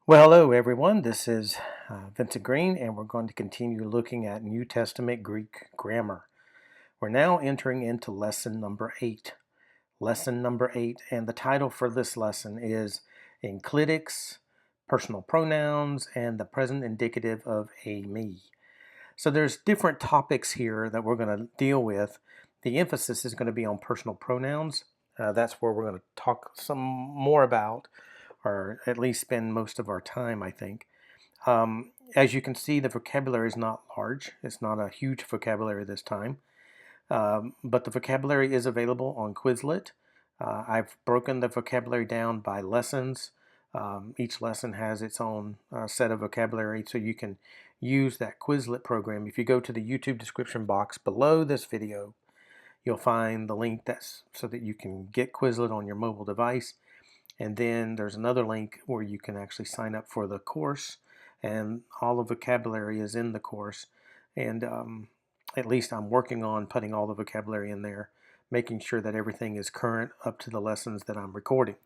Well, hello everyone. This is Vincent Green, and we're going to continue looking at New Testament Greek grammar. We're now entering into lesson number 8. Lesson number 8, and the title for this lesson is Enclitics, Personal Pronouns, and the Present Indicative of eİmī. So there's different topics here that we're going to deal with. The emphasis is going to be on personal pronouns. That's where we're going to talk some more about, or at least spend most of our time, I think. As you can see, the vocabulary is not large. It's not a huge vocabulary this time. But the vocabulary is available on Quizlet. I've broken the vocabulary down by lessons. Each lesson has its own set of vocabulary, so you can use that Quizlet program. If you go to the YouTube description box below this video, you'll find the link that's so that you can get Quizlet on your mobile device. And then there's another link where you can actually sign up for the course, and all the vocabulary is in the course. And at least I'm working on putting all the vocabulary in there, making sure that everything is current up to the lessons that I'm recording.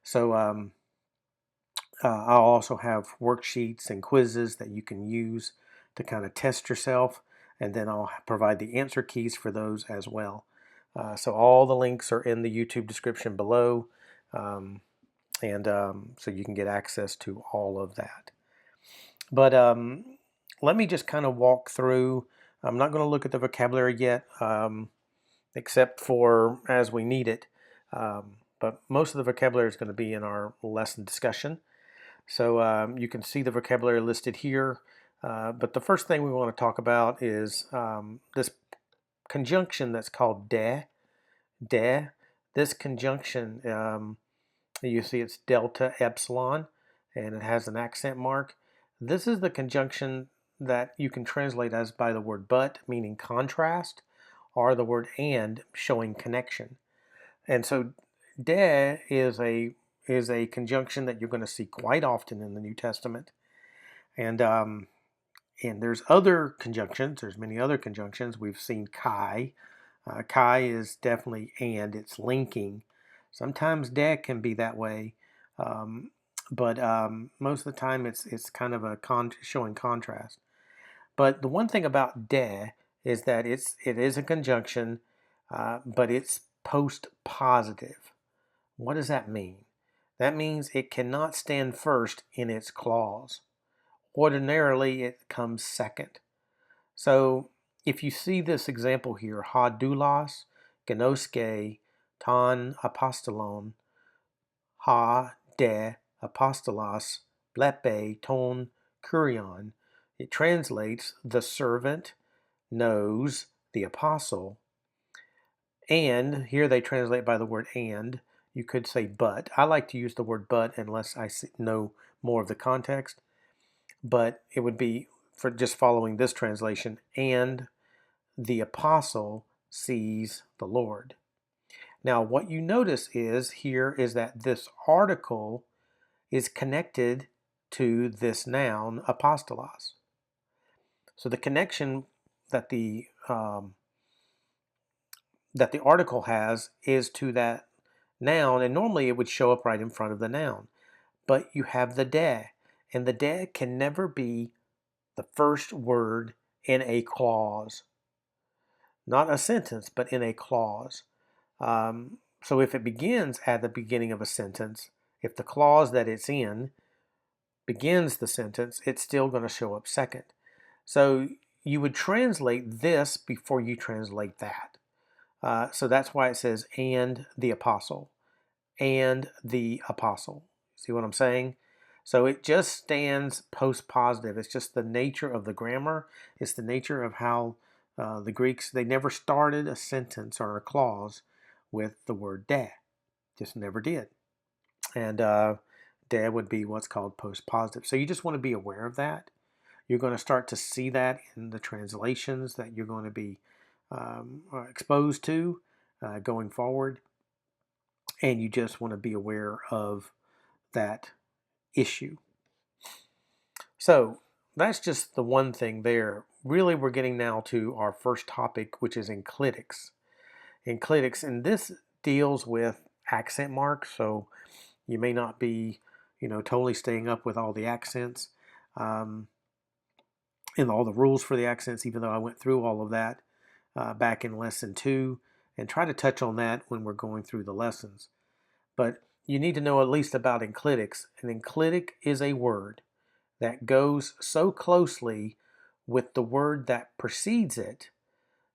So I'll also have worksheets and quizzes that you can use to kind of test yourself, and then I'll provide the answer keys for those as well. So all the links are in the YouTube description below. So you can get access to all of that. But let me just kind of walk through. I'm not going to look at the vocabulary yet, except for as we need it. But most of the vocabulary is going to be in our lesson discussion. So you can see the vocabulary listed here. But the first thing we want to talk about is this conjunction that's called de. De. This conjunction, you see it's delta epsilon, and it has an accent mark. This is the conjunction that you can translate as by the word but, meaning contrast, or the word and, showing connection. And so de is a conjunction that you're going to see quite often in the New Testament. And there's other conjunctions. There's many other conjunctions. We've seen kai. Kai is definitely and. It's linking. Sometimes de can be that way, but most of the time it's kind of a showing contrast. But the one thing about de is that it is a conjunction, but it's post-positive. What does that mean? That means it cannot stand first in its clause. Ordinarily, it comes second. So if you see this example here, ha doulos, genoske, ton apostolon, ha de apostolos, blepe ton kurion, it translates the servant knows the apostle. And here they translate by the word and. You could say but. I like to use the word but unless I know more of the context. But it would be, for just following this translation, and the apostle sees the Lord. Now, what you notice is that this article is connected to this noun, apostolos. So the connection that the article has is to that noun, and normally it would show up right in front of the noun. But you have the de, and the de can never be the first word in a clause. Not a sentence, but in a clause. So if it begins at the beginning of a sentence, if the clause that it's in begins the sentence, it's still going to show up second. So you would translate this before you translate that. So that's why it says, and the apostle. And the apostle. See what I'm saying? So it just stands post-positive. It's just the nature of the grammar. It's the nature of how the Greeks, they never started a sentence or a clause with the word de. Just never did. And de would be what's called post-positive. So you just want to be aware of that. You're going to start to see that in the translations that you're going to be exposed to going forward. And you just want to be aware of that issue. So that's just the one thing there. Really, we're getting now to our first topic, which is enclitics. Enclitics, and this deals with accent marks, so you may not be, totally staying up with all the accents and all the rules for the accents, even though I went through all of that back in lesson 2, and try to touch on that when we're going through the lessons. But you need to know at least about enclitics. An enclitic is a word that goes so closely with the word that precedes it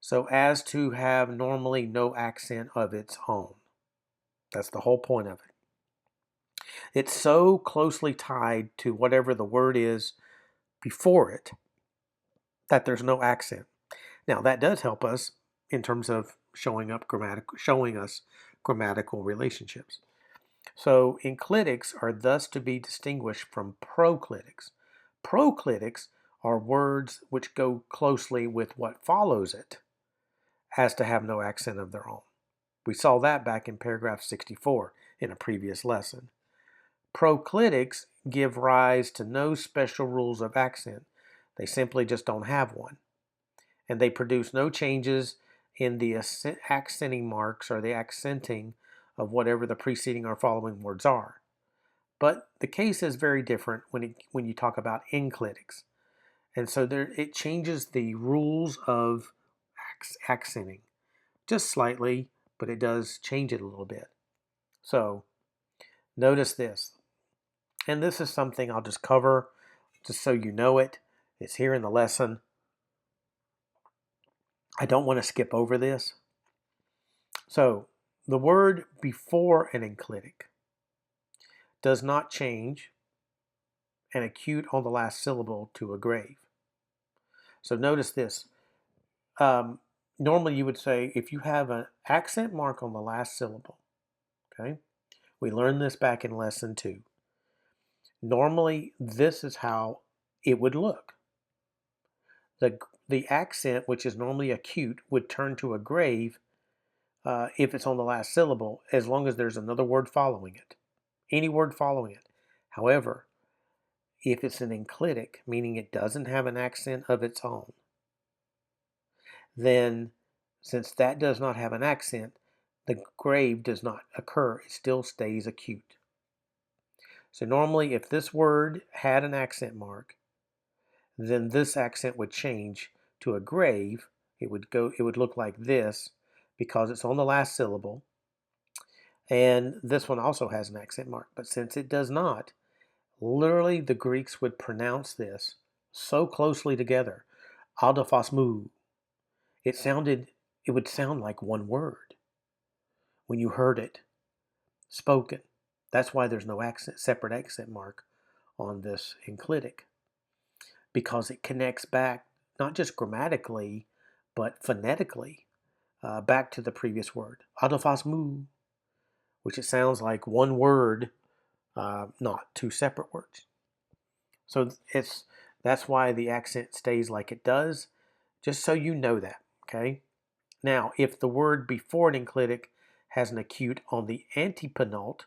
so as to have normally no accent of its own. That's the whole point of it. It's so closely tied to whatever the word is before it that there's no accent. Now, that does help us in terms of showing us grammatical relationships. So enclitics are thus to be distinguished from proclitics. Proclitics are words which go closely with what follows it as to have no accent of their own. We saw that back in paragraph 64 in a previous lesson. Proclitics give rise to no special rules of accent. They simply just don't have one. And they produce no changes in the accenting marks or the accenting of whatever the preceding or following words are. But the case is very different when you talk about enclitics. And so it changes the rules of accenting just slightly, but it does change it a little bit. So notice this. And this is something I'll just cover just so you know it. It's here in the lesson. I don't want to skip over this. So the word before an enclitic does not change an acute on the last syllable to a grave. So notice this. Normally you would say if you have an accent mark on the last syllable, okay? We learned this back in lesson 2. Normally this is how it would look. The accent, which is normally acute, would turn to a grave if it's on the last syllable, as long as there's another word following it. Any word following it. However, if it's an enclitic, meaning it doesn't have an accent of its own, then since that does not have an accent, the grave does not occur. It still stays acute. So normally if this word had an accent mark, then this accent would change to a grave. It would look like this because it's on the last syllable. And this one also has an accent mark, but since it does not, literally the Greeks would pronounce this so closely together, adafasmu. It would sound like one word when you heard it spoken. That's why there's no separate accent mark on this enclitic, because it connects back not just grammatically, but phonetically back to the previous word, adafasmu, which it sounds like one word, not two separate words. So that's why the accent stays like it does, just so you know that, okay? Now, if the word before an enclitic has an acute on the antepenult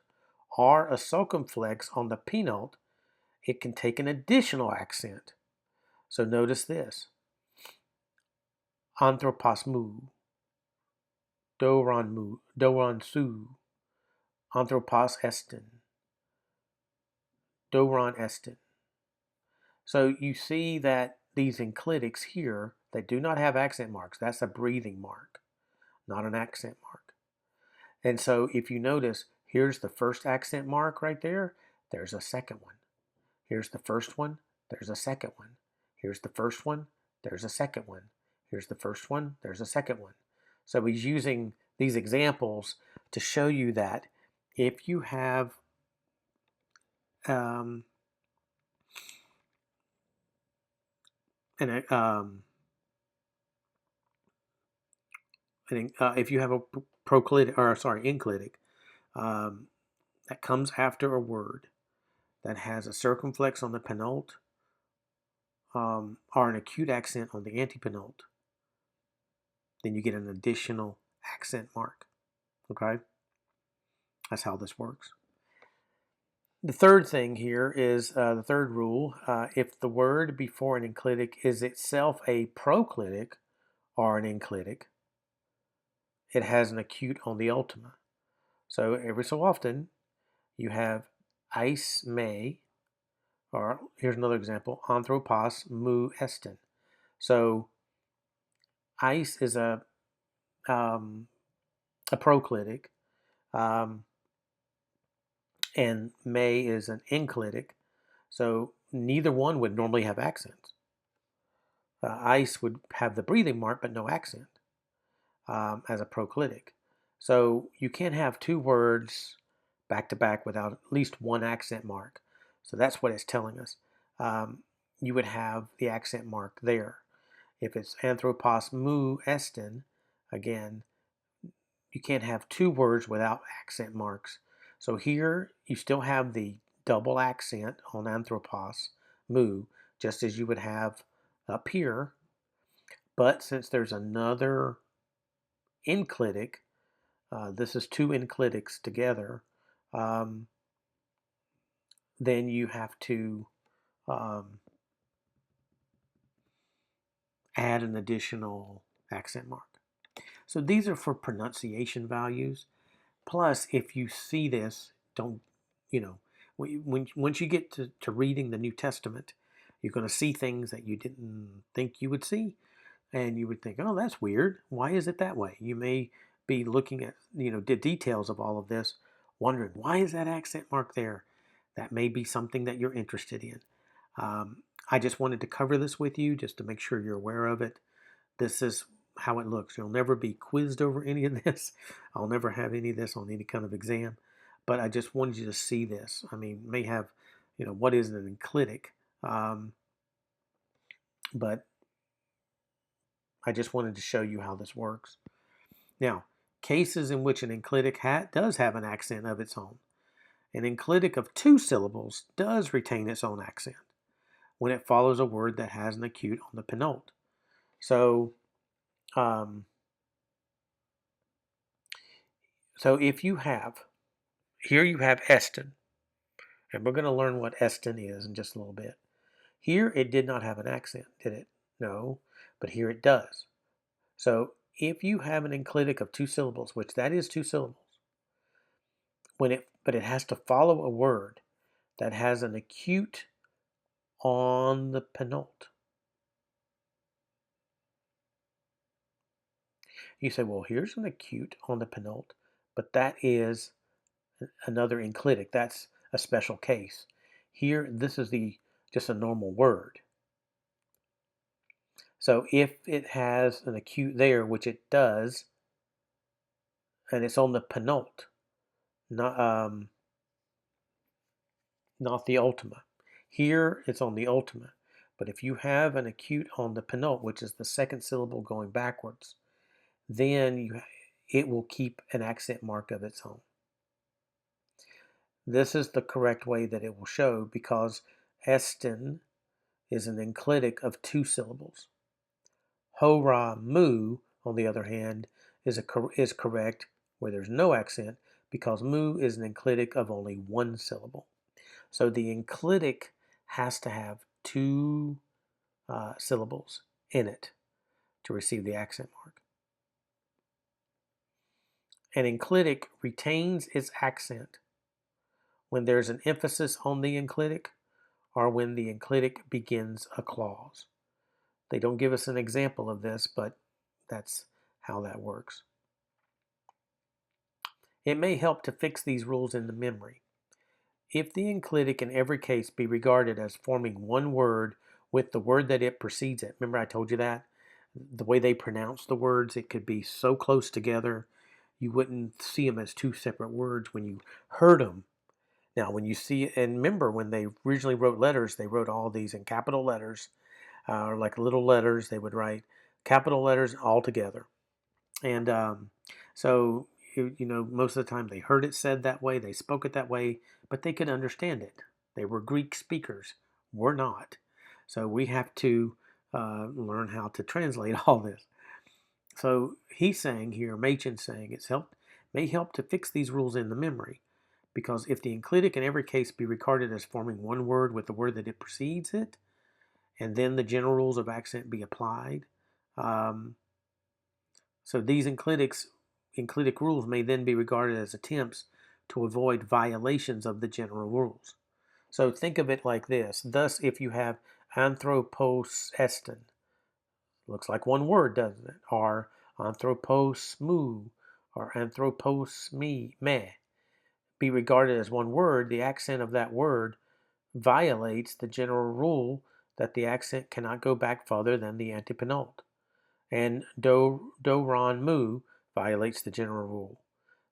or a circumflex on the penult, it can take an additional accent. So notice this. Anthroposmu, doransu, anthropos estin, doran estin. So you see that these enclitics here, they do not have accent marks. That's a breathing mark, not an accent mark. And so if you notice, here's the first accent mark right there. There's a second one. Here's the first one. There's a second one. Here's the first one. There's a second one. Here's the first one. There's a second one. So he's using these examples to show you that if you have if you have a enclitic that comes after a word that has a circumflex on the penult or an acute accent on the antepenult, then you get an additional accent mark. Okay? That's how this works. The third thing here is the third rule. If the word before an enclitic is itself a proclitic or an enclitic, it has an acute on the ultima. So every so often you have eis me, or here's another example, anthropos mu estin. So eis is a proclitic, and me is an enclitic. So neither one would normally have accents. Eis would have the breathing mark but no accent as a proclitic. So you can't have two words back to back without at least one accent mark. So that's what it's telling us. You would have the accent mark there. If it's anthropos mu estin, again, you can't have two words without accent marks. So here you still have the double accent on anthropos mu, just as you would have up here. But since there's another enclitic, this is two enclitics together, then you have to add an additional accent mark. So these are for pronunciation values. Plus, if you see this, don't, once you get to reading the New Testament, you're going to see things that you didn't think you would see. And you would think, oh, that's weird. Why is it that way? You may be looking at, the details of all of this, wondering, why is that accent mark there? That may be something that you're interested in. I just wanted to cover this with you just to make sure you're aware of it. This is how it looks. You'll never be quizzed over any of this. I'll never have any of this on any kind of exam. But I just wanted you to see this. I mean, may have, what is an enclitic? But I just wanted to show you how this works. Now, cases in which an enclitic does have an accent of its own. An enclitic of two syllables does retain its own accent when it follows a word that has an acute on the penult. So, if you have, here you have estin, and we're going to learn what estin is in just a little bit. Here it did not have an accent, did it? No, but here it does. So if you have an enclitic of two syllables, which that is two syllables, but it has to follow a word that has an acute on the penult. You say, well, here's an acute on the penult, but that is another enclitic. That's a special case. Here, this is just a normal word. So if it has an acute there, which it does, and it's on the penult, not the ultima. Here it's on the ultima. But if you have an acute on the penult, which is the second syllable going backwards, then it will keep an accent mark of its own. This is the correct way that it will show because estin is an enclitic of two syllables. Hora mu, on the other hand, is correct where there's no accent because mu is an enclitic of only one syllable. So the enclitic has to have two syllables in it to receive the accent mark. An enclitic retains its accent when there's an emphasis on the enclitic or when the enclitic begins a clause. They don't give us an example of this, but that's how that works. It may help to fix these rules in the memory. If the enclitic in every case be regarded as forming one word with the word that it precedes it, remember I told you that? The way they pronounce the words, it could be so close together, you wouldn't see them as two separate words when you heard them. Now, when you see, and remember when they originally wrote letters, they wrote all these in capital letters, or like little letters, they would write capital letters all together. And so, most of the time they heard it said that way, they spoke it that way, but they could understand it. They were Greek speakers. We're not. So we have to learn how to translate all this. So he's saying here, Machen's saying, may help to fix these rules in the memory, because if the enclitic in every case be regarded as forming one word with the word that it precedes it, and then the general rules of accent be applied, so these enclitic rules may then be regarded as attempts to avoid violations of the general rules. So think of it like this. Thus, if you have anthropos estin, looks like one word, doesn't it? Or anthropos mu, or anthropos me, be regarded as one word, the accent of that word violates the general rule that the accent cannot go back further than the antepenult. And ron mu violates the general rule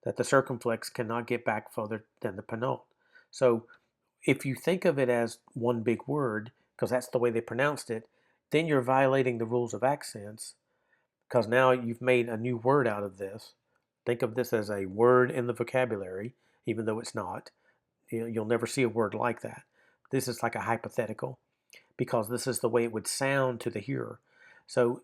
that the circumflex cannot get back further than the penult. So if you think of it as one big word, because that's the way they pronounced it, then you're violating the rules of accents, because now you've made a new word out of this. Think of this as a word in the vocabulary, even though it's not. You'll never see a word like that. This is like a hypothetical, because this is the way it would sound to the hearer. So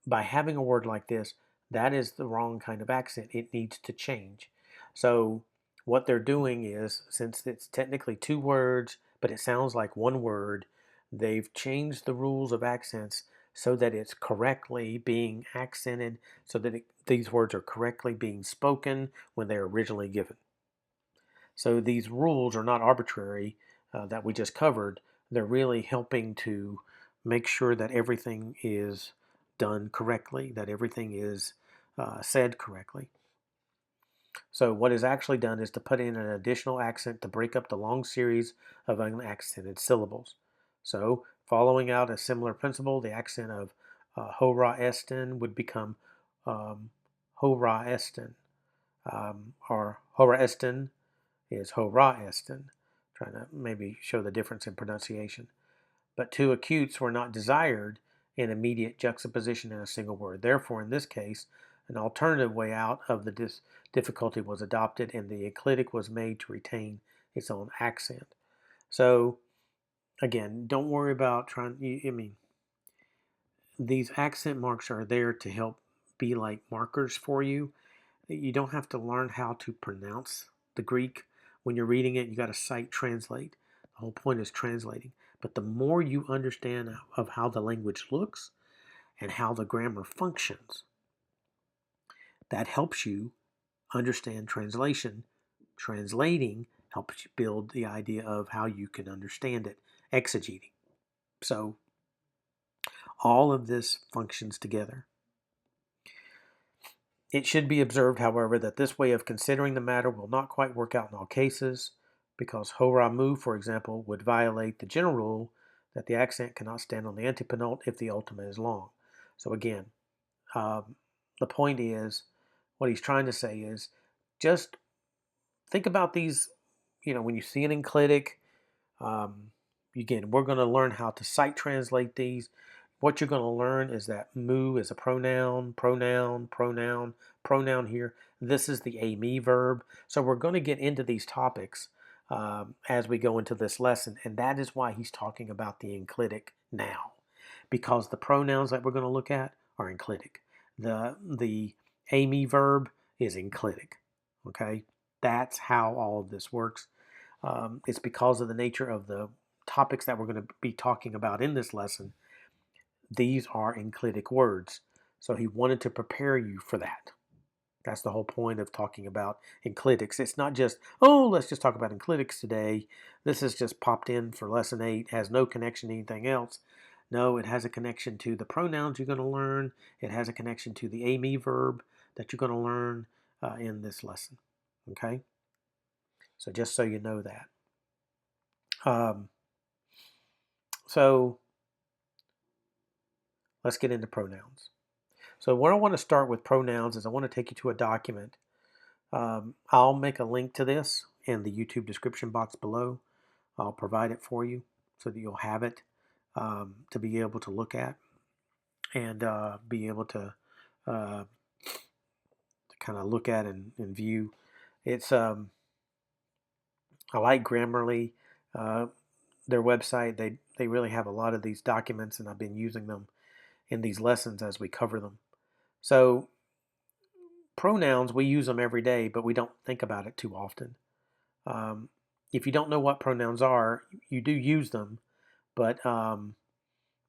by having a word like this, that is the wrong kind of accent. It needs to change. So what they're doing is, since it's technically two words, but it sounds like one word, they've changed the rules of accents so that it's correctly being accented, so that these words are correctly being spoken when they're originally given. So these rules are not arbitrary that we just covered. They're really helping to make sure that everything is done correctly, that everything is said correctly. So what is actually done is to put in an additional accent to break up the long series of unaccented syllables. So following out a similar principle, the accent of hora estin would become hora estin, or hora estin is hora estin, trying to maybe show the difference in pronunciation. But two acutes were not desired in immediate juxtaposition in a single word. Therefore, in this case, an alternative way out of the difficulty was adopted, and the enclitic was made to retain its own accent. So, again, don't worry about these accent marks are there to help be like markers for you. You don't have to learn how to pronounce the Greek. When you're reading it, you got to sight translate. The whole point is translating. But the more you understand of how the language looks and how the grammar functions, that helps you understand translation. Translating helps you build the idea of how you can understand it, exegeting. So all of this functions together. It should be observed, however, that this way of considering the matter will not quite work out in all cases, because hora mu, for example, would violate the general rule that the accent cannot stand on the antepenult if the ultimate is long. So again, the point is, what he's trying to say is, just think about these, when you see an enclitic, again, we're going to learn how to sight translate these. What you're going to learn is that mu is a pronoun, pronoun, pronoun, pronoun here. This is the eİmī verb. So we're going to get into these topics as we go into this lesson, and that is why he's talking about the enclitic now, because the pronouns that we're going to look at are enclitic. The eİmī verb is enclitic. Okay, that's how all of this works. It's because of the nature of the topics that we're going to be talking about in this lesson. These are enclitic words. So he wanted to prepare you for that. That's the whole point of talking about enclitics. It's not just, let's just talk about enclitics today. This is just popped in for lesson 8, has no connection to anything else. No, it has a connection to the pronouns you're going to learn. It has a connection to the eİmī verb that you're going to learn in this lesson. Okay? So just so you know that. So let's get into pronouns. So where I want to start with pronouns is I want to take you to a document. I'll make a link to this in the YouTube description box below. I'll provide it for you so that you'll have it to be able to look at and be able to kind of look at and view. It's I like Grammarly. Their website, they really have a lot of these documents, and I've been using them in these lessons as we cover them. So pronouns, we use them every day, but we don't think about it too often. If you don't know what pronouns are, you do use them, but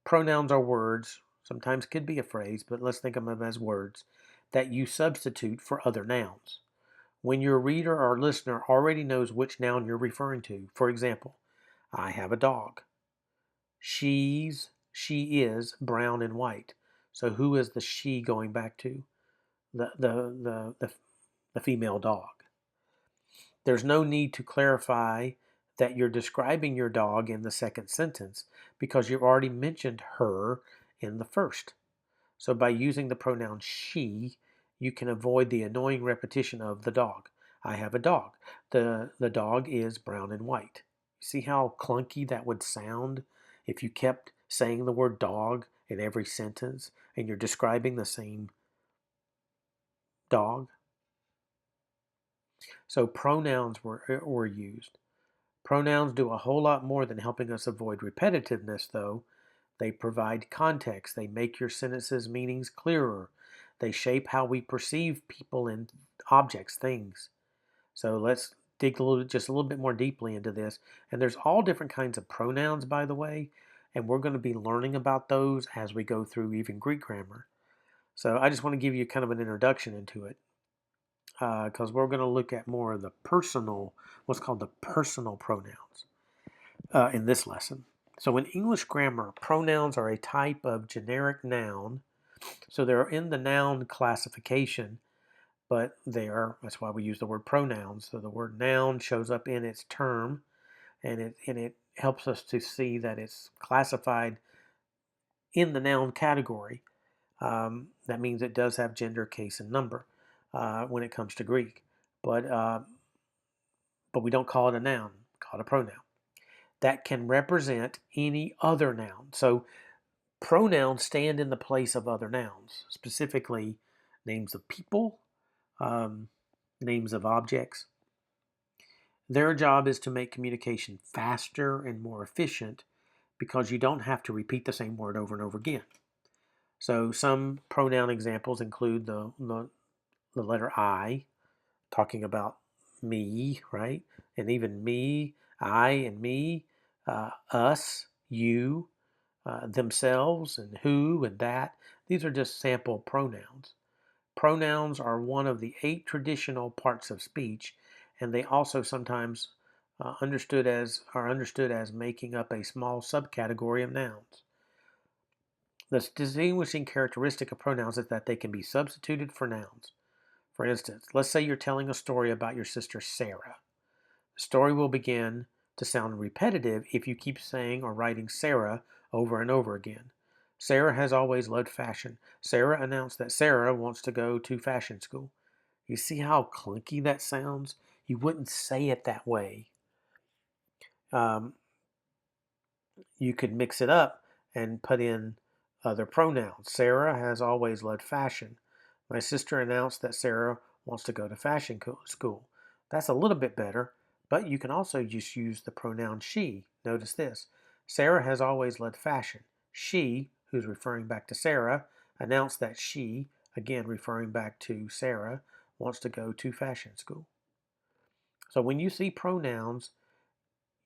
pronouns are words, sometimes could be a phrase, but let's think of them as words that you substitute for other nouns. when your reader or listener already knows which noun you're referring to. For example, I have a dog. She is brown and white. So who is the she going back to? The female dog. There's no need to clarify that you're describing your dog in the second sentence because you've already mentioned her in the first. So by using the pronoun she, you can avoid the annoying repetition of the dog. I have a dog. The dog is brown and white. See how clunky that would sound if you kept saying the word dog in every sentence and you're describing the same dog? So pronouns were used. Pronouns do a whole lot more than helping us avoid repetitiveness, though. They provide context. They make your sentences' meanings clearer. They shape how we perceive people and objects, things. So let's dig just a little bit more deeply into this. And there's all different kinds of pronouns, by the way, and we're going to be learning about those as we go through even Greek grammar. So I just want to give you kind of an introduction into it because we're going to look at more of the personal, what's called the personal pronouns in this lesson. So in English grammar, pronouns are a type of generic noun. So they're in the noun classification, but that's why we use the word pronouns. So the word noun shows up in its term, and it helps us to see that it's classified in the noun category. That means it does have gender, case, and number when it comes to Greek. But we don't call it a noun, we call it a pronoun. That can represent any other noun. So pronouns stand in the place of other nouns, specifically names of people, names of objects. Their job is to make communication faster and more efficient because you don't have to repeat the same word over and over again. So some pronoun examples include the letter I, talking about me, right? And even me, I and me, us, you, themselves, and who and that. These are just sample pronouns. Pronouns are one of the 8 traditional parts of speech, and they also sometimes are understood as making up a small subcategory of nouns. The distinguishing characteristic of pronouns is that they can be substituted for nouns. For instance, let's say you're telling a story about your sister Sarah. The story will begin to sound repetitive if you keep saying or writing Sarah over and over again. Sarah has always loved fashion. Sarah announced that Sarah wants to go to fashion school. You see how clunky that sounds? You wouldn't say it that way. You could mix it up and put in other pronouns. Sarah has always loved fashion. My sister announced that Sarah wants to go to fashion school. That's a little bit better, but you can also just use the pronoun she. Notice this. Sarah has always loved fashion. She, who's referring back to Sarah, announced that she, again referring back to Sarah, wants to go to fashion school. So when you see pronouns,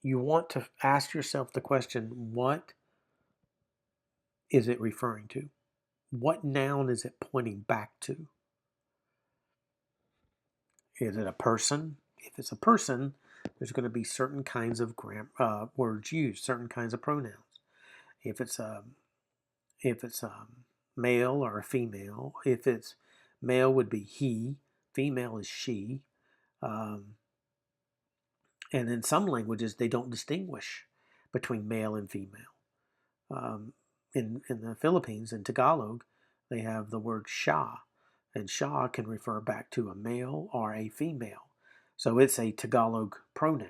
you want to ask yourself the question, what is it referring to? What noun is it pointing back to? Is it a person? If it's a person, there's going to be certain kinds of words used, certain kinds of pronouns. If it's a male or a female, if it's male would be he, female is she, and in some languages they don't distinguish between male and female. In the Philippines, in Tagalog, they have the word siya, and siya can refer back to a male or a female. So it's a Tagalog pronoun.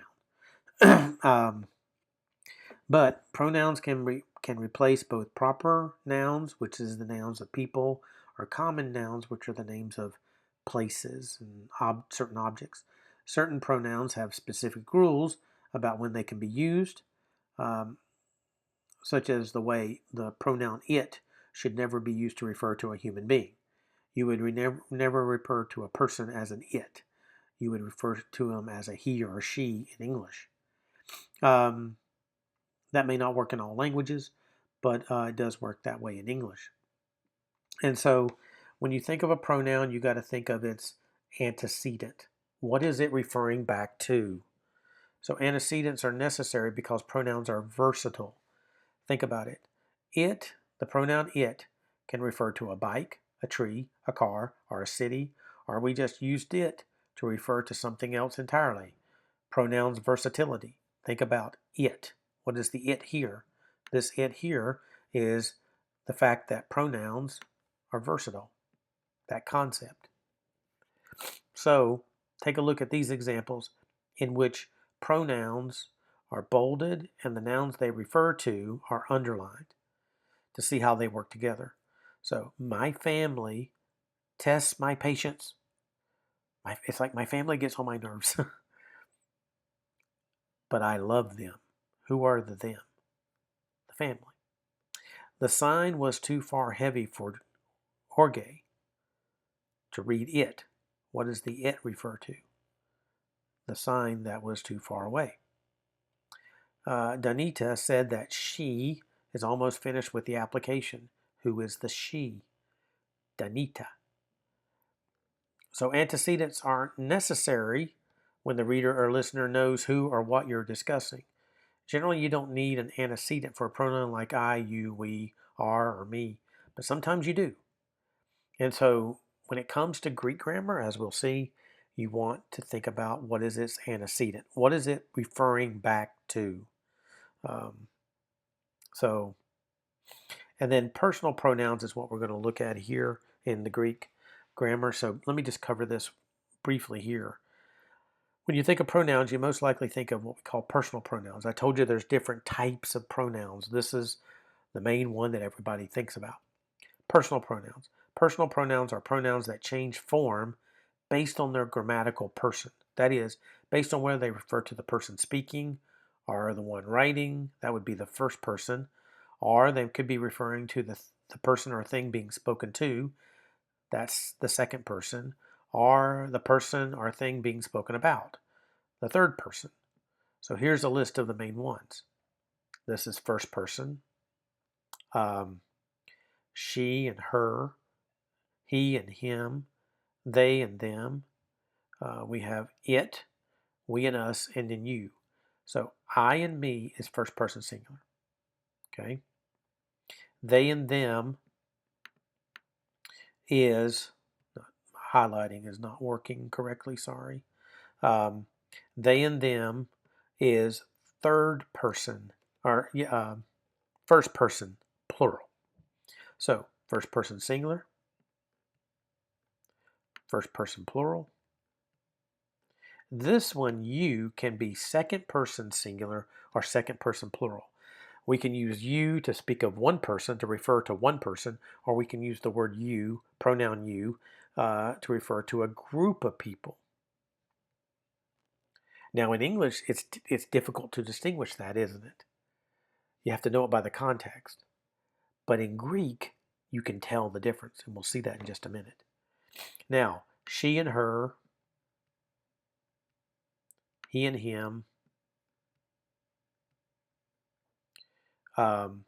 But pronouns can replace both proper nouns, which is the nouns of people, or common nouns, which are the names of places and certain objects. Certain pronouns have specific rules about when they can be used, such as the way the pronoun it should never be used to refer to a human being. You would never refer to a person as an it. You would refer to him as a he or a she in English. That may not work in all languages, but it does work that way in English. And so when you think of a pronoun, you got to think of its antecedent. What is it referring back to? So antecedents are necessary because pronouns are versatile. Think about it. The pronoun it, can refer to a bike, a tree, a car, or a city, or we just used it to refer to something else entirely. Pronouns versatility. Think about it. What is the it here? This it here is the fact that pronouns are versatile, that concept. So take a look at these examples in which pronouns are bolded and the nouns they refer to are underlined to see how they work together. So my family tests my patience. It's like my family gets on my nerves, but I love them. Who are the them? The family. The sign was too far heavy for Jorge to read it. What does the it refer to? The sign that was too far away. Danita said that she is almost finished with the application. Who is the she? Danita. So antecedents aren't necessary when the reader or listener knows who or what you're discussing. Generally, you don't need an antecedent for a pronoun like I, you, we, are, or me, but sometimes you do. And so when it comes to Greek grammar, as we'll see, you want to think about what is its antecedent. What is it referring back to? Um, and then personal pronouns is what we're going to look at here in the Greek grammar. So let me just cover this briefly here. When you think of pronouns, you most likely think of what we call personal pronouns. I told you there's different types of pronouns. This is the main one that everybody thinks about. Personal pronouns. Personal pronouns are pronouns that change form based on their grammatical person. That is, based on whether they refer to the person speaking or the one writing. That would be the first person. Or they could be referring to the person or thing being spoken to. That's the second person. Or the person or thing being spoken about. The third person. So here's a list of the main ones. This is first person. She and her. He and him. They and them. We have it, we and us, and then you. So I and me is first person singular. Okay. They and them is, highlighting is not working correctly, sorry. They and them is third person, or first person plural. So first person singular, first person plural. This one, you, can be second person singular or second person plural. We can use you to speak of one person, to refer to one person, or we can use the word you, pronoun you, to refer to a group of people. Now in English, it's difficult to distinguish that, isn't it? You have to know it by the context. But in Greek, you can tell the difference, and we'll see that in just a minute. Now, she and her, he and him, I'm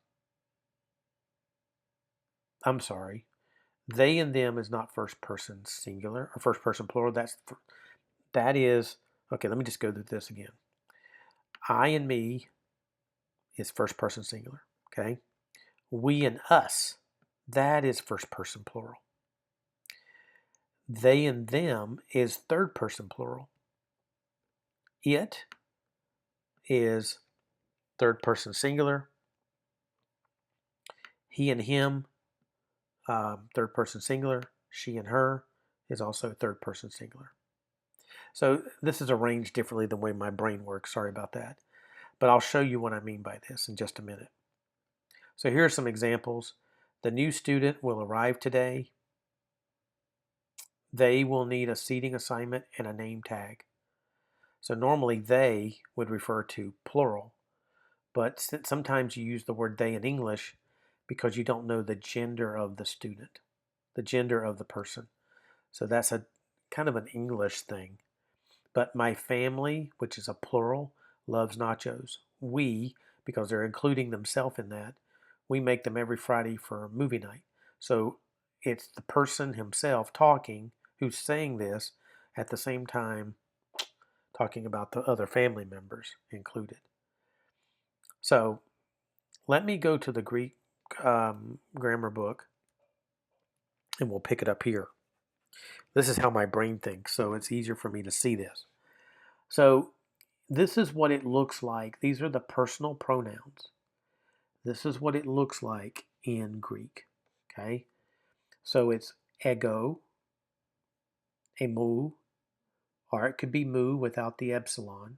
sorry, they and them is not first person singular or first person plural. That is, okay, let me just go through this again. I and me is first person singular, okay? We and us, that is first person plural. They and them is third person plural. It is third person singular. He and him, third person singular. She and her is also third person singular. So this is arranged differently than the way my brain works. Sorry about that. But I'll show you what I mean by this in just a minute. So here are some examples. The new student will arrive today. They will need a seating assignment and a name tag. So normally they would refer to plural, but sometimes you use the word they in English because you don't know the gender of the student, the gender of the person. So that's a kind of an English thing. But my family, which is a plural, loves nachos. We, because they're including themselves in that, we make them every Friday for movie night. So it's the person himself talking who's saying this at the same time talking about the other family members included. So let me go to the Greek grammar book, and we'll pick it up here. This is how my brain thinks, so it's easier for me to see this. So this is what it looks like. These are the personal pronouns. This is what it looks like in Greek. Okay? So it's ego, emu, or it could be mu without the epsilon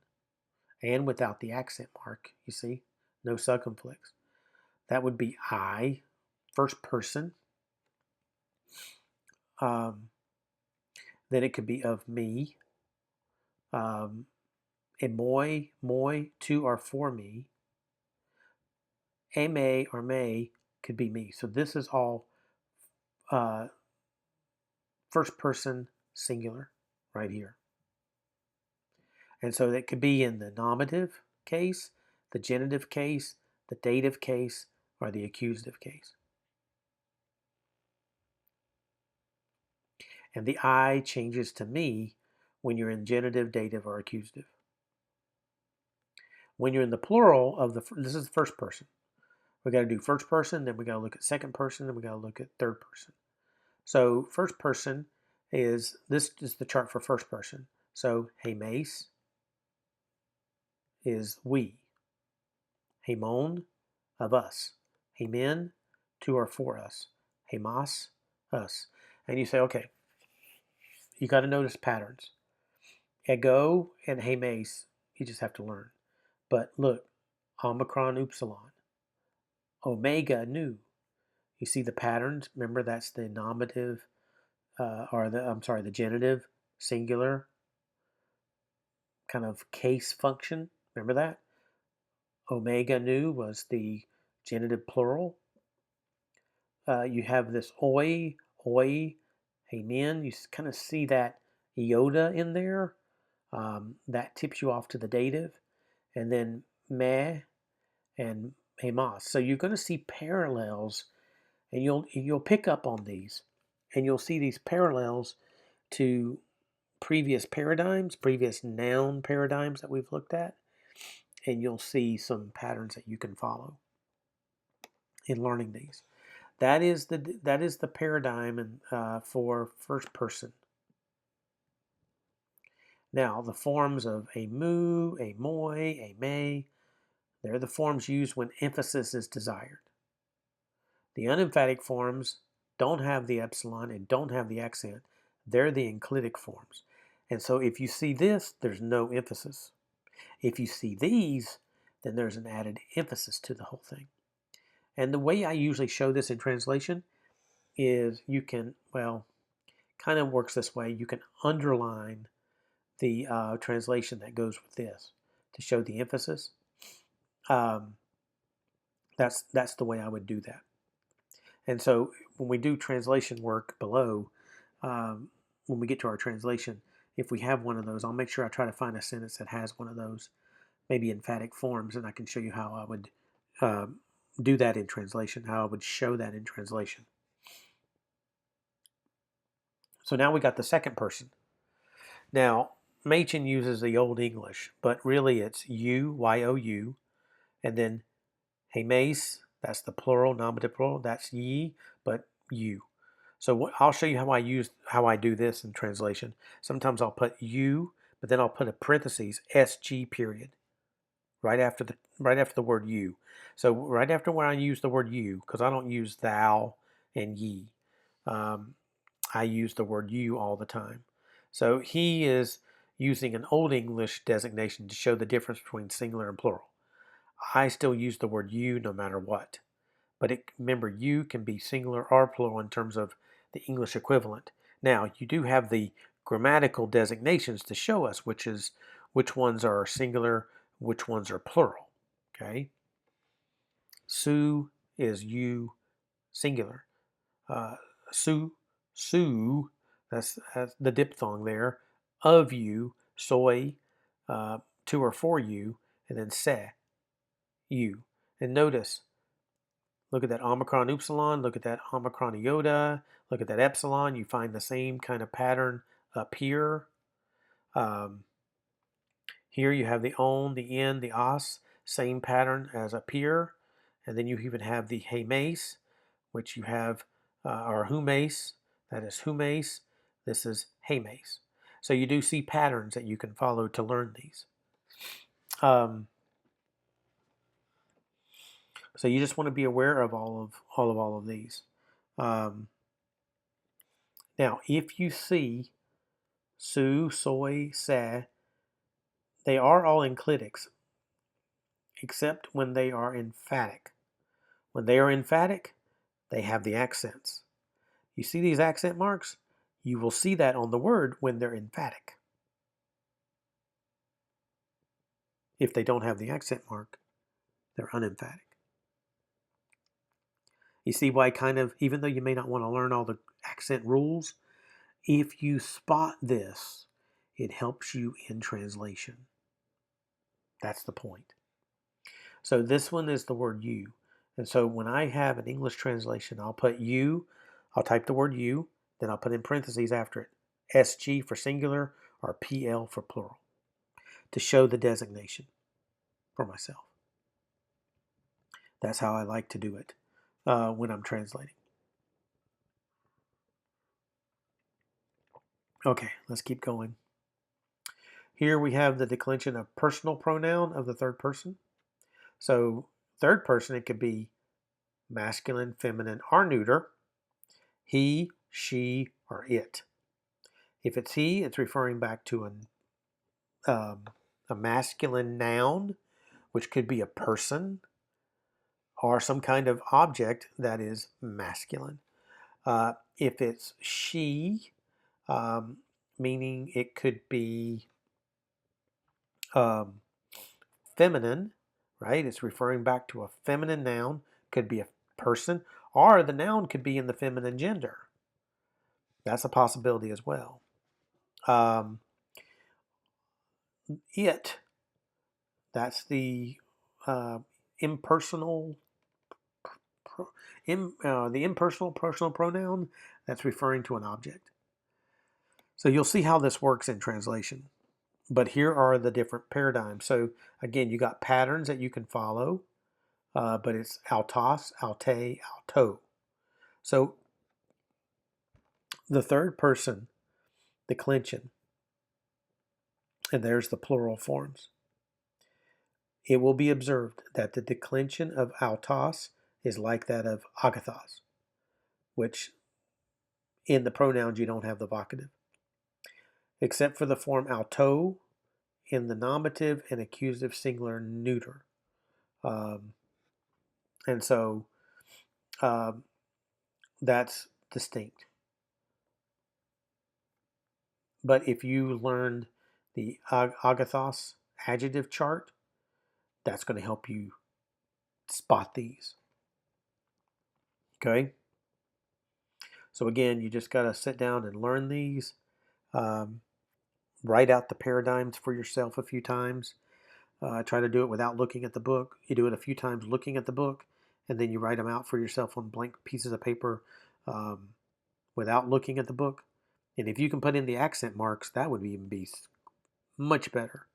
and without the accent mark. You see? No circumflex. That would be I, first person. Then it could be of me. Emoi, moi, to or for me. Ame or may could be me. So this is all first person singular right here. And so that could be in the nominative case, the genitive case, the dative case, or the accusative case. And the I changes to me when you're in genitive, dative, or accusative. When you're in the plural of this is the first person. We got to do first person, then we got to look at second person, then we got to look at third person. So first person is, this is the chart for first person. So hemes is we. Hemon, of us. Hemen, to or for us. Hemas, us. And you say, okay, you got to notice patterns. Ego and hemes, you just have to learn. But look, omicron, upsilon. Omega, nu. You see the patterns? Remember, that's the nominative, the genitive, singular, kind of case function. Remember that? Omega, nu was the genitive plural. You have this oi, amen. You kind of see that iota in there. That tips you off to the dative. And then me and hemas. So you're going to see parallels, and you'll pick up on these, and you'll see these parallels to previous paradigms, previous noun paradigms that we've looked at, and you'll see some patterns that you can follow in learning these. That is the paradigm for first person. Now, the forms of a mu, a moi, a may, they're the forms used when emphasis is desired. The unemphatic forms don't have the epsilon and don't have the accent. They're the enclitic forms. And so if you see this, there's no emphasis. If you see these, then there's an added emphasis to the whole thing. And the way I usually show this in translation is you can, kind of works this way. You can underline the translation that goes with this to show the emphasis. That's the way I would do that. And so when we do translation work below, when we get to our translation, if we have one of those, I'll make sure I try to find a sentence that has one of those, maybe emphatic forms, and I can show you how I would do that in translation, how I would show that in translation. So now we got the second person. Now, Machen uses the Old English, but really it's you, Y-O-U, and then hemes, that's the plural, nominative plural, that's ye, but you. So I'll show you how I do this in translation. Sometimes I'll put you, but then I'll put a parentheses, SG period, right after the word you. So right after when I use the word you, because I don't use thou and ye, I use the word you all the time. So he is using an Old English designation to show the difference between singular and plural. I still use the word you no matter what. But remember, you can be singular or plural in terms of the English equivalent. Now, you do have the grammatical designations to show us which ones are singular, which ones are plural. Okay? Su is you, singular. Su, that's the diphthong there. Of you, soy, to or for you, and then se, you. And notice, look at that omicron upsilon, look at that omicron iota, look at that epsilon. You find the same kind of pattern up here. Here you have the on, the in, the as, same pattern as up here. And then you even have the hemes, which you have, or humes, that is humes, this is hemes. So you do see patterns that you can follow to learn these. So you just want to be aware of all of these. Now, if you see su, soy, sa, they are all enclitics, except when they are emphatic. When they are emphatic, they have the accents. You see these accent marks? You will see that on the word when they're emphatic. If they don't have the accent mark, they're unemphatic. You see why even though you may not want to learn all the accent rules, if you spot this, it helps you in translation. That's the point. So this one is the word you. And so when I have an English translation, I'll put you, I'll type the word you, then I'll put in parentheses after it, SG for singular or PL for plural, to show the designation for myself. That's how I like to do it when I'm translating. Okay, let's keep going. Here we have the declension of personal pronoun of the third person. So third person, it could be masculine, feminine, or neuter, he, she, or it. If it's he, it's referring back to a masculine noun, which could be a person or some kind of object that is masculine. If it's she, meaning it could be feminine, right? It's referring back to a feminine noun, could be a person, or the noun could be in the feminine gender. That's a possibility as well. It, that's the impersonal personal pronoun that's referring to an object. So you'll see how this works in translation. But here are the different paradigms. So again, you got patterns that you can follow, but it's autos, alte, auto. So the third person declension, and there's the plural forms. It will be observed that the declension of autos is like that of agathos, which in the pronouns you don't have the vocative, except for the form auto in the nominative and accusative singular neuter. And so that's distinct. But if you learned the agathos adjective chart, that's going to help you spot these. Okay? So again, you just got to sit down and learn these. Write out the paradigms for yourself a few times. Try to do it without looking at the book. You do it a few times looking at the book, and then you write them out for yourself on blank pieces of paper without looking at the book. And if you can put in the accent marks, that would even be much better.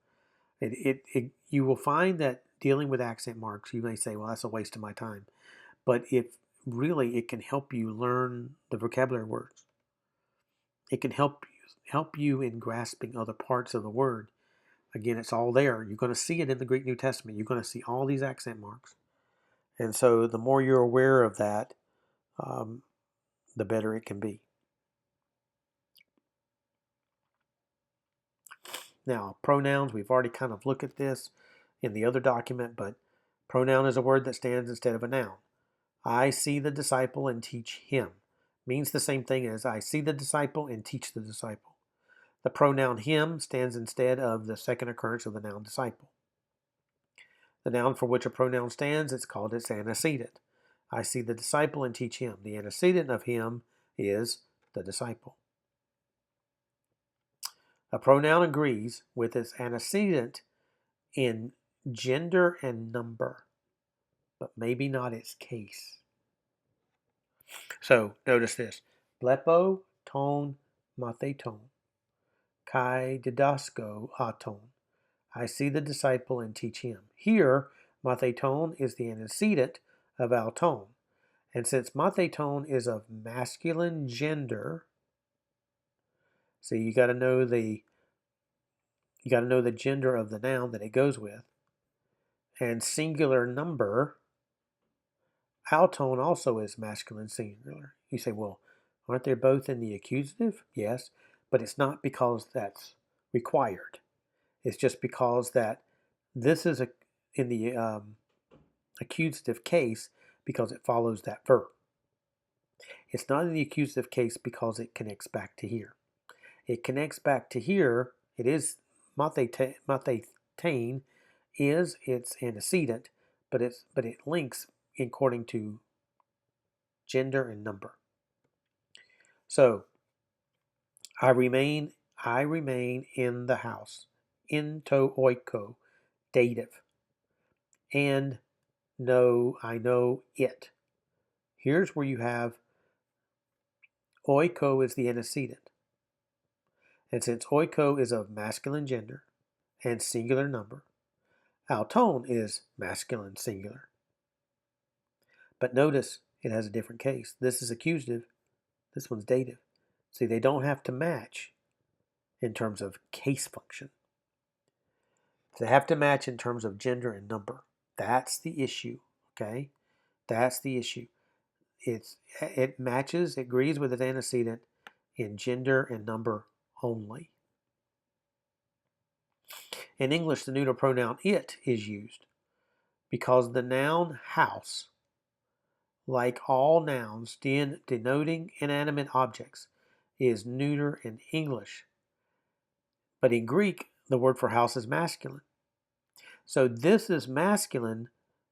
You will find that dealing with accent marks, you may say, well, that's a waste of my time. But if really it can help you learn the vocabulary words. It can help you in grasping other parts of the word. Again, it's all there. You're going to see it in the Greek New Testament. You're going to see all these accent marks. And so the more you're aware of that, the better it can be. Now, pronouns, we've already kind of looked at this in the other document, but pronoun is a word that stands instead of a noun. I see the disciple and teach him means the same thing as I see the disciple and teach the disciple. The pronoun him stands instead of the second occurrence of the noun disciple. The noun for which a pronoun stands, it's called its antecedent. I see the disciple and teach him. The antecedent of him is the disciple. A pronoun agrees with its antecedent in gender and number, but maybe not its case. So notice this. Blepo ton matheton. Kai didasko aton. I see the disciple and teach him. Here, matheton is the antecedent of auton. And since matheton is of masculine gender, so you got to know the gender of the noun that it goes with, and singular number, auton also is masculine singular. You say, well, aren't they both in the accusative? Yes, but it's not because that's required. It's just because that this is in the accusative case because it follows that verb. It's not in the accusative case because it connects back to here. It connects back to here. It is mathetain is its antecedent, but it links according to gender and number. So I remain in the house. Into oiko, dative. And I know it. Here's where you have oiko is the antecedent. And since oiko is of masculine gender and singular number, auton is masculine singular. But notice it has a different case. This is accusative. This one's dative. See, they don't have to match in terms of case function. They have to match in terms of gender and number. That's the issue, okay? That's the issue. It matches, it agrees with its antecedent in gender and number only. In English, the neuter pronoun it is used because the noun house, like all nouns denoting inanimate objects, is neuter in English. But in Greek, the word for house is masculine. So this is masculine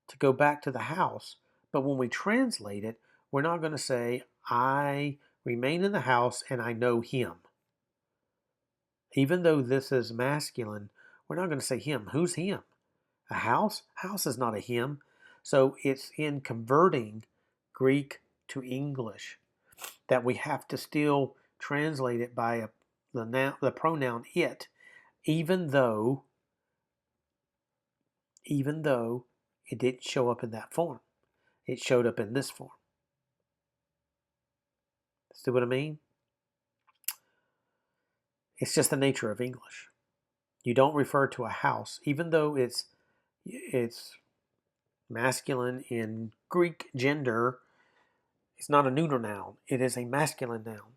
to go back to the house. But when we translate it, we're not going to say, I remain in the house and I know him. Even though this is masculine, we're not going to say him. Who's him? A house? House is not a him. So it's in converting Greek to English that we have to still translate it by the pronoun it, even though it didn't show up in that form. It showed up in this form. See what I mean? It's just the nature of English. You don't refer to a house, even though it's masculine in Greek gender. It's not a neuter noun. It is a masculine noun.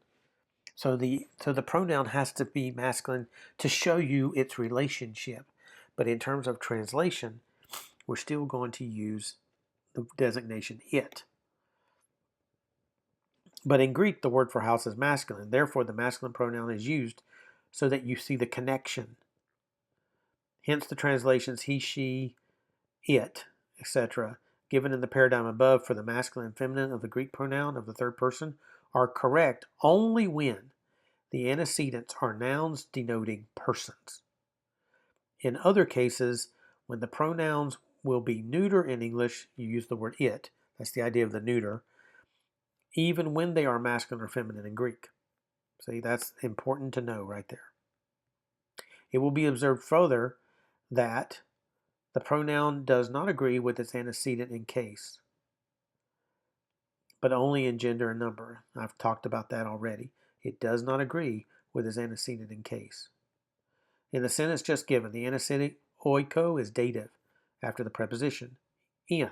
So the pronoun has to be masculine to show you its relationship. But in terms of translation, we're still going to use the designation it. But in Greek, the word for house is masculine. Therefore, the masculine pronoun is used so that you see the connection. Hence the translations he, she, it, etc., given in the paradigm above for the masculine and feminine of the Greek pronoun of the third person are correct only when the antecedents are nouns denoting persons. In other cases, when the pronouns will be neuter in English, you use the word it. That's the idea of the neuter, even when they are masculine or feminine in Greek. See, that's important to know right there. It will be observed further that the pronoun does not agree with its antecedent in case, but only in gender and number. I've talked about that already. It does not agree with its antecedent in case. In the sentence just given, the antecedent oiko is dative after the preposition in,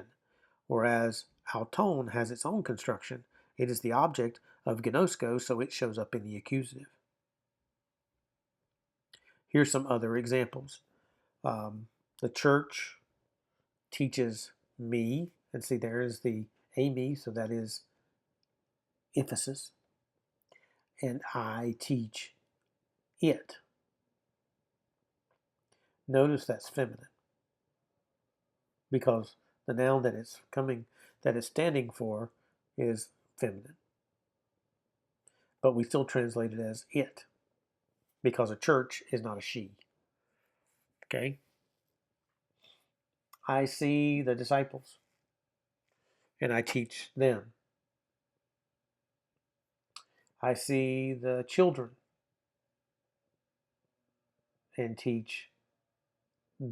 whereas auton has its own construction. It is the object of gnosko, so it shows up in the accusative. Here's some other examples. The church teaches me, and see there is the eİmī, so that is emphasis, and I teach it. Notice that's feminine because the noun that it's standing for is feminine. But we still translate it as it because a church is not a she. Okay? I see the disciples and I teach them. I see the children and teach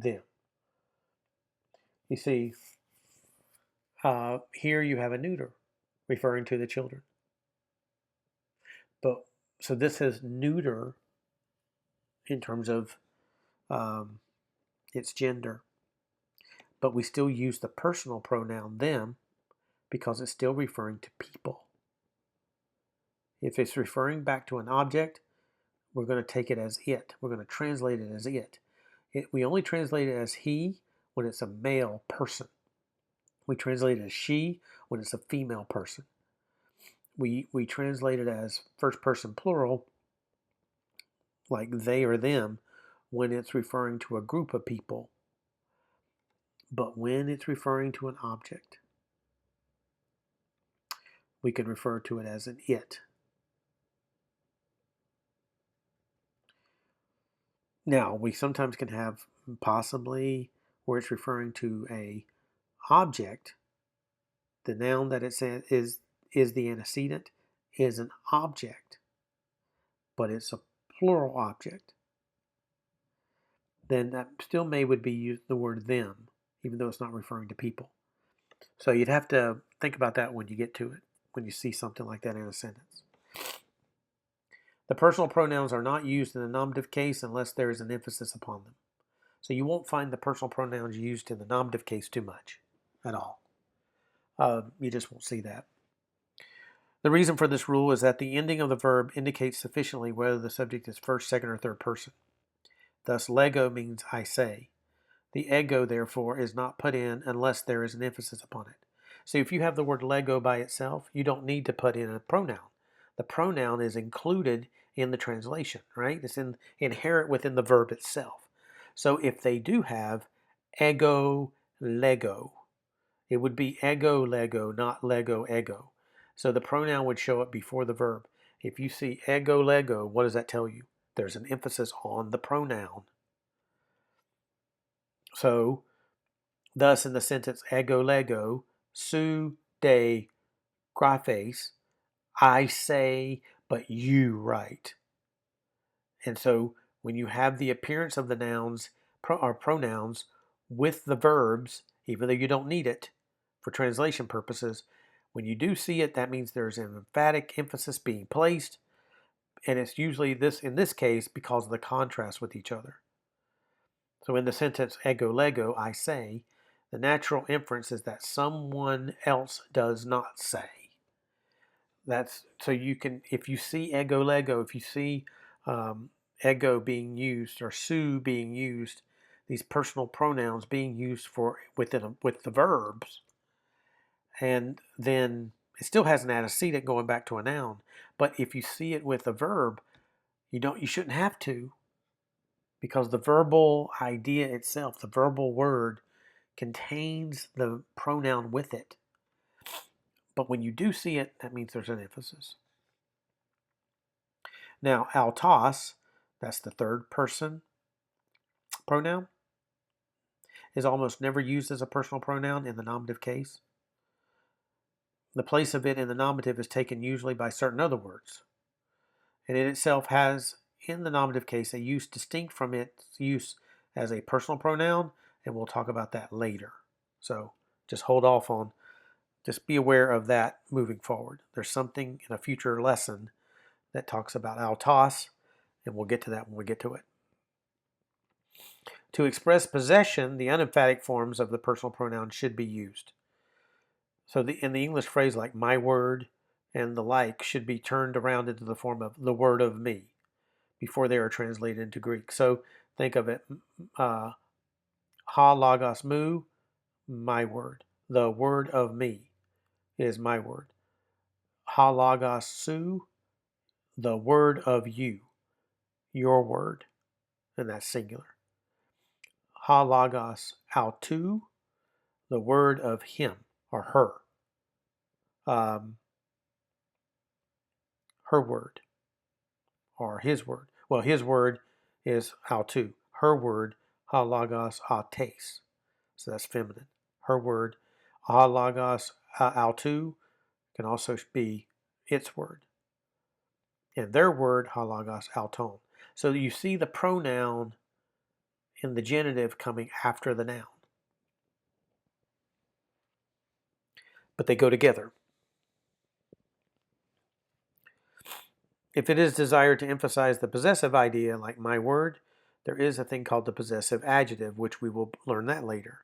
them. You see, here you have a neuter referring to the children. But so this is neuter in terms of its gender. But we still use the personal pronoun them because it's still referring to people. If it's referring back to an object, we're going to take it as it. We're going to translate it as it. We only translate it as he when it's a male person. We translate it as she when it's a female person. We translate it as first person plural, like they or them, when it's referring to a group of people. But when it's referring to an object, we can refer to it as an it. Now, we sometimes can have possibly where it's referring to a object. The noun that it says is the antecedent is an object, but it's a plural object. Then that still would be the word them, even though it's not referring to people. So you'd have to think about that when you get to it, when you see something like that in a sentence. The personal pronouns are not used in the nominative case unless there is an emphasis upon them. So you won't find the personal pronouns used in the nominative case too much at all. You just won't see that. The reason for this rule is that the ending of the verb indicates sufficiently whether the subject is first, second, or third person. Thus, lego means I say. The ego, therefore, is not put in unless there is an emphasis upon it. So if you have the word lego by itself, you don't need to put in a pronoun. The pronoun is included in the translation, right? It's inherent within the verb itself. So if they do have ego, lego, it would be ego, lego, not lego, ego. So the pronoun would show up before the verb. If you see ego, lego, what does that tell you? There's an emphasis on the pronoun. So, thus in the sentence, ego, lego, su, de, graphes, I say, but you write. And so when you have the appearance of the nouns or pronouns with the verbs, even though you don't need it for translation purposes, when you do see it, that means there's an emphatic emphasis being placed, and it's usually in this case because of the contrast with each other. So in the sentence ego lego, I say, the natural inference is that someone else does not say. That's so you can, if you see ego lego, if you see ego being used or su being used, these personal pronouns being used with the verbs, and then it still has an antecedent going back to a noun. But if you see it with a verb, you shouldn't have to, because the verbal idea itself, the verbal word, contains the pronoun with it. But when you do see it, that means there's an emphasis. Now, autos, that's the third person pronoun, is almost never used as a personal pronoun in the nominative case. The place of it in the nominative is taken usually by certain other words. And it itself has, in the nominative case, a use distinct from its use as a personal pronoun, and we'll talk about that later. So just hold off on, just be aware of that moving forward. There's something in a future lesson that talks about autos, and we'll get to that when we get to it. To express possession, the unemphatic forms of the personal pronoun should be used. So in the English phrase like my word and the like should be turned around into the form of the word of me before they are translated into Greek. So think of it, ha logos mu, my word. The word of me is my word. Ha logos su, the word of you, your word, and that's singular. Ha logos autou, the word of him or her, her word or his word. Well, his word is autou. Her word, ha logos autes. So that's feminine. Her word, ha logos autou, can also be its word. And their word, ha logos auton. So you see the pronoun in the genitive coming after the noun. But they go together. If it is desired to emphasize the possessive idea, like my word, there is a thing called the possessive adjective, which we will learn that later.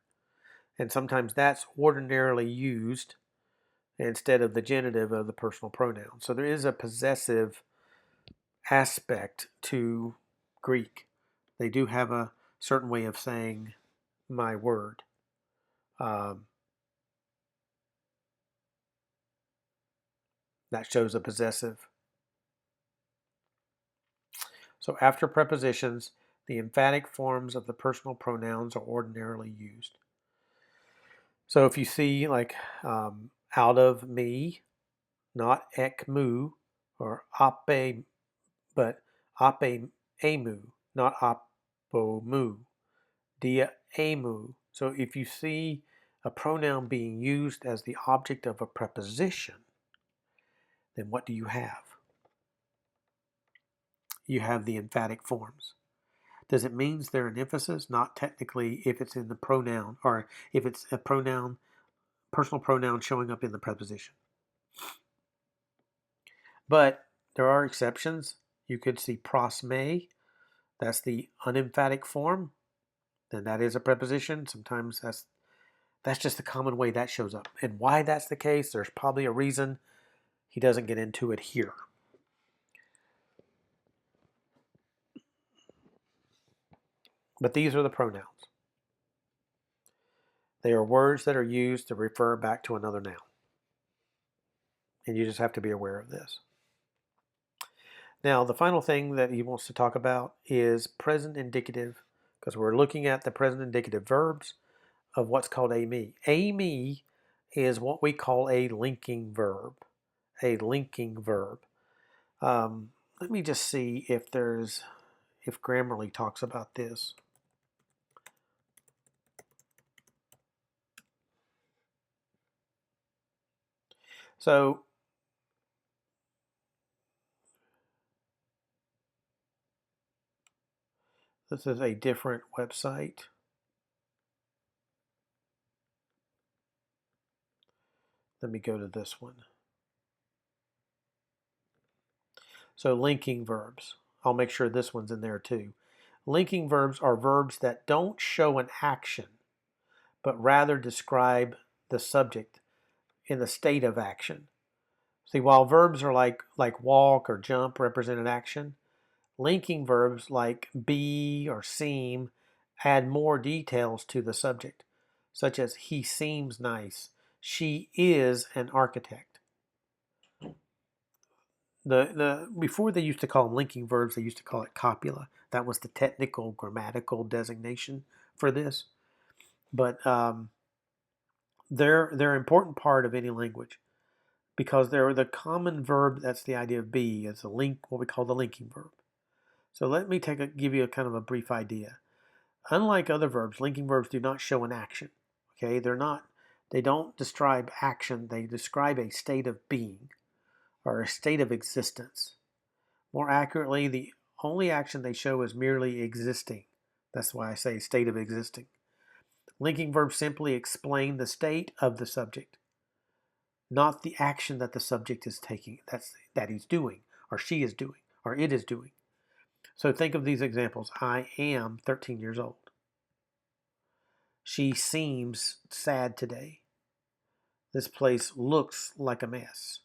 And sometimes that's ordinarily used instead of the genitive of the personal pronoun. So there is a possessive aspect to Greek. They do have a certain way of saying my word. That shows a possessive. So after prepositions, the emphatic forms of the personal pronouns are ordinarily used. So if you see like out of me, not ek mu, or ape, but ape emu, not apo mu, dia emu. So if you see a pronoun being used as the object of a preposition, then what do you have? You have the emphatic forms. Does it mean they're an emphasis? Not technically if it's in the pronoun, or if it's a pronoun, personal pronoun showing up in the preposition. But there are exceptions. You could see pros me, that's the unemphatic form, then that is a preposition. Sometimes that's just the common way that shows up. And why that's the case, there's probably a reason. He doesn't get into it here. But these are the pronouns. They are words that are used to refer back to another noun. And you just have to be aware of this. Now, the final thing that he wants to talk about is present indicative, because we're looking at the present indicative verbs of what's called eİmī. Eİmī is what we call a linking verb. A linking verb. Let me just see if Grammarly talks about this. So this is a different website. Let me go to this one. So linking verbs. I'll make sure this one's in there too. Linking verbs are verbs that don't show an action, but rather describe the subject in the state of action. See, while verbs are like walk or jump represent an action, linking verbs like be or seem add more details to the subject, such as he seems nice, she is an architect. Before they used to call them linking verbs, they used to call it copula. That was the technical grammatical designation for this. But they're an important part of any language because they're the common verb. That's the idea of be. It's a link, what we call the linking verb. So let me give you a kind of a brief idea. Unlike other verbs, linking verbs do not show an action. Okay, they don't describe action. They describe a state of being or a state of existence. More accurately, the only action they show is merely existing. That's why I say state of existing. Linking verbs simply explain the state of the subject, not the action that the subject is taking, that he's doing, or she is doing, or it is doing. So think of these examples. I am 13 years old. She seems sad today. This place looks like a mess.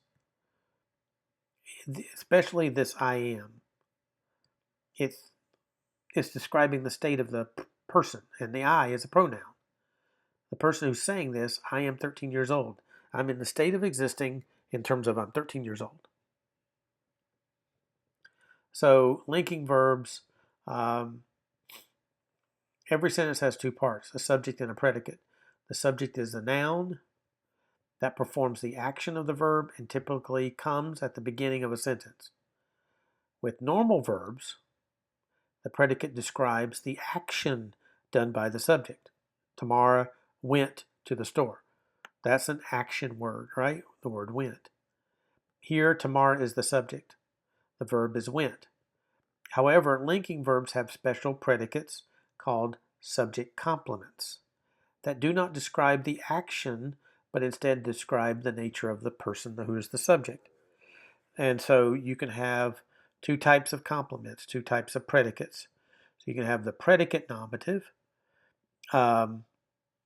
Especially this I am. It's describing the state of the person, and the I is a pronoun. The person who's saying this, I am 13 years old. I'm in the state of existing in terms of I'm 13 years old. So linking verbs, every sentence has two parts, a subject and a predicate. The subject is the noun that performs the action of the verb and typically comes at the beginning of a sentence. With normal verbs, the predicate describes the action done by the subject. Tamara went to the store. That's an action word, right? The word went. Here, Tamara is the subject. The verb is went. However, linking verbs have special predicates called subject complements that do not describe the action, but instead describe the nature of the person who is the subject. And so you can have two types of complements, two types of predicates. So you can have the predicate nominative.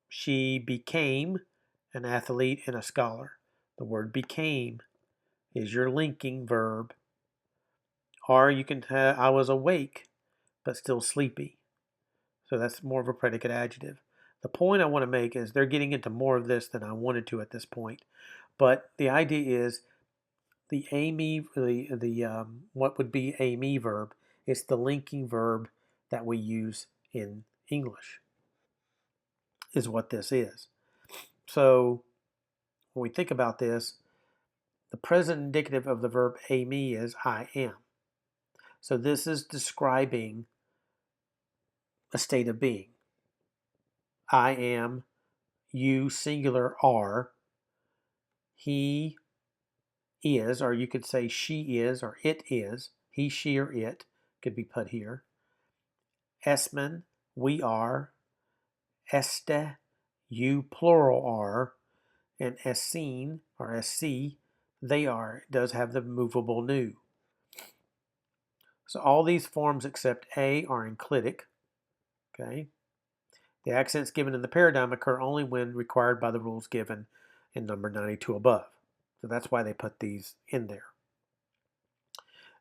She became an athlete and a scholar. The word became is your linking verb. Or you can have, I was awake, but still sleepy. So that's more of a predicate adjective. The point I want to make is they're getting into more of this than I wanted to at this point. But the idea is the eīmī, what would be eīmī verb, it's the linking verb that we use in English, is what this is. So when we think about this, the present indicative of the verb eīmī is I am. So this is describing a state of being. I am, you singular are, he is, or you could say she is, or it is, he, she, or it could be put here. Esmen, we are. Este, you plural are. And essin, or sc, they are. It does have the movable nu. So all these forms except a are enclitic. Okay. The accents given in the paradigm occur only when required by the rules given in number 92 above. So that's why they put these in there.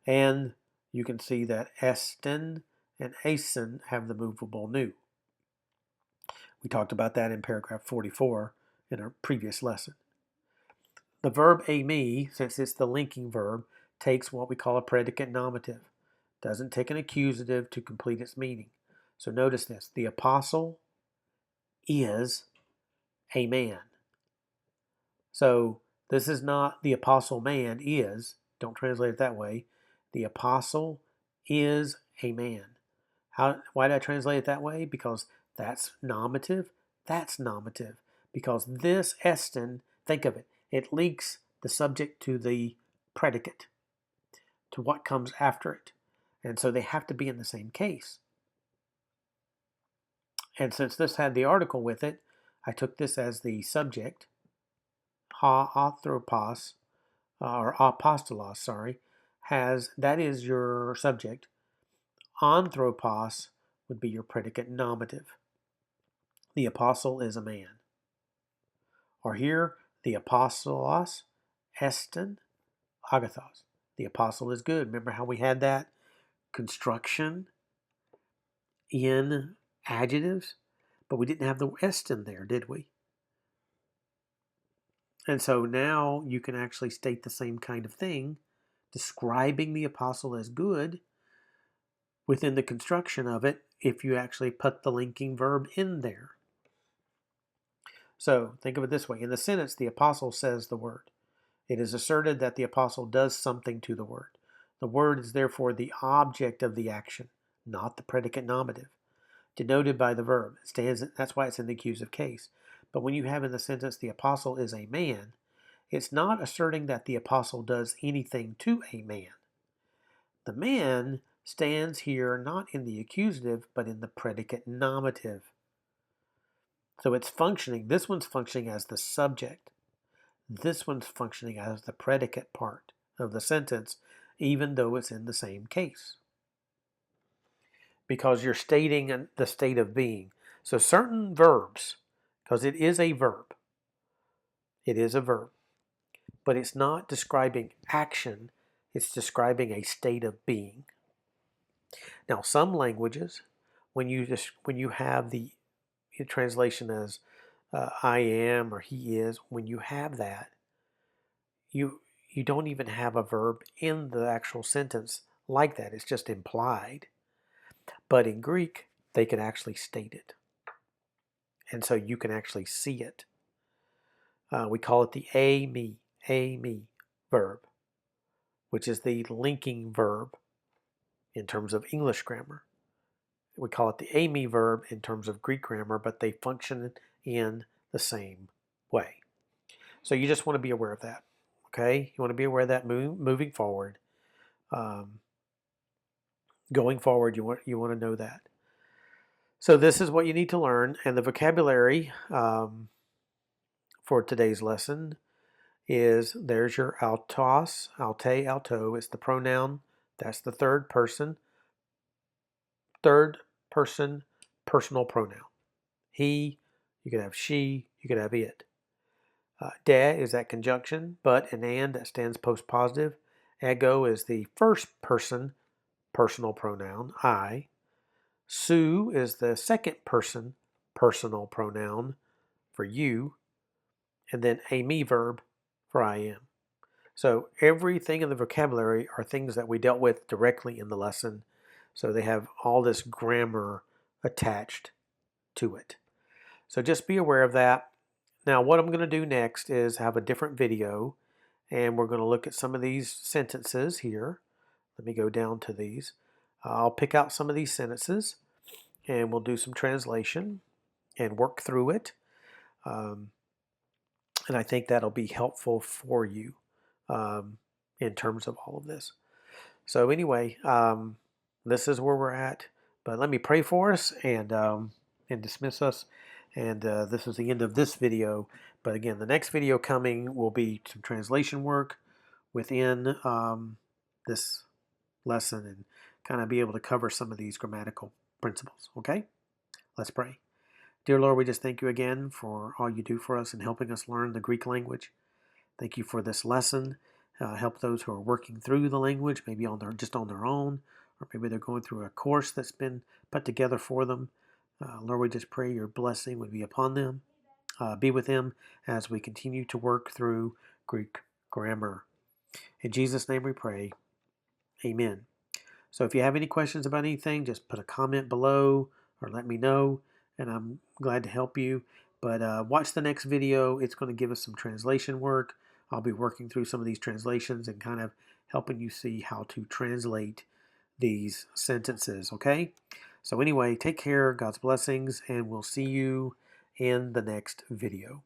And you can see that esten and asen have the movable nu. We talked about that in paragraph 44 in our previous lesson. The verb eīmī, since it's the linking verb, takes what we call a predicate nominative. Doesn't take an accusative to complete its meaning. So notice this. The apostle is a man. So this is not the apostle man is. Don't translate it that way. The apostle is a man. Why did I translate it that way? Because that's nominative. That's nominative. Because this esten, think of it, it links the subject to the predicate, to what comes after it. And so they have to be in the same case. And since this had the article with it, I took this as the subject. Ha anthropos, or apostolos, sorry, that is your subject. Anthropos would be your predicate nominative. The apostle is a man. Or here, the apostolos, esten, agathos. The apostle is good. Remember how we had that construction in adjectives? But we didn't have the esten there, did we? And so now you can actually state the same kind of thing, describing the apostle as good within the construction of it if you actually put the linking verb in there. So think of it this way. In the sentence, the apostle says the word. It is asserted that the apostle does something to the word. The word is therefore the object of the action, not the predicate nominative, denoted by the verb. That's why it's in the accusative case. But when you have in the sentence, the apostle is a man, it's not asserting that the apostle does anything to a man. The man stands here not in the accusative, but in the predicate nominative. So it's functioning, this one's functioning as the subject. This one's functioning as the predicate part of the sentence, even though it's in the same case. Because you're stating the state of being. So certain verbs, because it is a verb, but it's not describing action, it's describing a state of being. Now, some languages, when you have the translation as I am or he is, when you have that, you don't even have a verb in the actual sentence like that. It's just implied. But in Greek, they can actually state it. And so you can actually see it. We call it the eīmī verb, which is the linking verb in terms of English grammar. We call it the eīmī verb in terms of Greek grammar, but they function in the same way. So you just want to be aware of that. Okay? You want to be aware of that moving forward. Going forward, you want to know that. So this is what you need to learn, and the vocabulary for today's lesson is there's your autos, alte, alto. It's the pronoun. That's the third person personal pronoun. He, you could have she, you could have it. De is that conjunction, but and that stands post positive. Ego is the first person personal pronoun, I. Su is the second person personal pronoun for you. And then eİmī verb for I am. So everything in the vocabulary are things that we dealt with directly in the lesson. So they have all this grammar attached to it. So just be aware of that. Now what I'm going to do next is have a different video, and we're going to look at some of these sentences here. Let me go down to these. I'll pick out some of these sentences and we'll do some translation and work through it. And I think that'll be helpful for you in terms of all of this. So anyway, this is where we're at. But let me pray for us and dismiss us. And this is the end of this video. But again, the next video coming will be some translation work within this lesson and kind of be able to cover some of these grammatical principles. Okay? Let's pray. Dear Lord, we just thank you again for all you do for us in helping us learn the Greek language. Thank you for this lesson. Help those who are working through the language, maybe just on their own, or maybe they're going through a course that's been put together for them. Lord, we just pray your blessing would be upon them. Be with them as we continue to work through Greek grammar. In Jesus' name we pray. Amen. So if you have any questions about anything, just put a comment below or let me know, and I'm glad to help you. But watch the next video. It's going to give us some translation work. I'll be working through some of these translations and kind of helping you see how to translate these sentences, okay? So anyway, take care, God's blessings, and we'll see you in the next video.